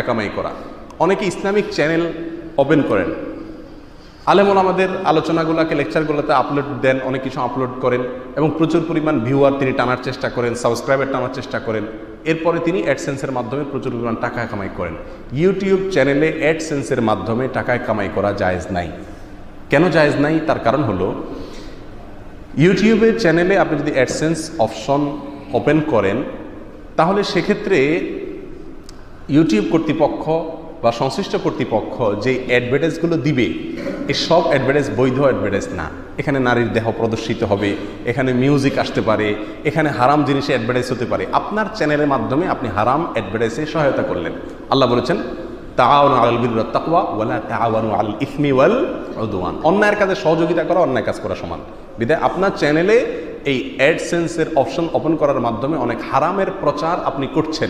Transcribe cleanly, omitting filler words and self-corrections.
কামাই করা। অনেকে ইসলামিক চ্যানেল ওপেন করেন, আলেমন আমাদের আলোচনাগুলোকে লেকচারগুলোতে আপলোড দেন, অনেক কিছু আপলোড করেন এবং প্রচুর পরিমাণ ভিউয়ার তিনি টানার চেষ্টা করেন, সাবস্ক্রাইবার টানার চেষ্টা করেন। এরপরে তিনি অ্যাডসেন্সের মাধ্যমে প্রচুর পরিমাণ টাকা কামাই করেন। ইউটিউব চ্যানেলে অ্যাডসেন্সের মাধ্যমে টাকা কামাই করা জায়েজ নাই। কেন জায়েজ নাই? তার কারণ হলো ইউটিউবের চ্যানেলে আপনি যদি অ্যাডসেন্স অপশন ওপেন করেন তাহলে সেক্ষেত্রে ইউটিউব কর্তৃপক্ষ বা সংশ্লিষ্ট কর্তৃপক্ষ যে অ্যাডভার্টাইজগুলো দিবে এই সব অ্যাডভার্টাইজ বৈধ অ্যাডভার্টাইজ না। এখানে নারীর দেহ প্রদর্শিত হবে, এখানে মিউজিক আসতে পারে, এখানে হারাম জিনিসে অ্যাডভার্টাইজ হতে পারে। আপনার চ্যানেলের মাধ্যমে আপনি হারাম অ্যাডভার্টাইজে সহায়তা করলেন। আল্লাহ বলেছেন তাআওয়ানু আলাল বিররি ওয়াত তাকওয়া ওয়া লা তাআওয়ানু আলাল ইসমি ওয়াল উদওয়ান। অন্যায়ের কাজে সহযোগিতা করা অন্যায় কাজ করা সমান। বিধায় আপনার চ্যানেলে এই অ্যাডসেন্সের অপশন ওপেন করার মাধ্যমে অনেক হারামের প্রচার আপনি করছেন।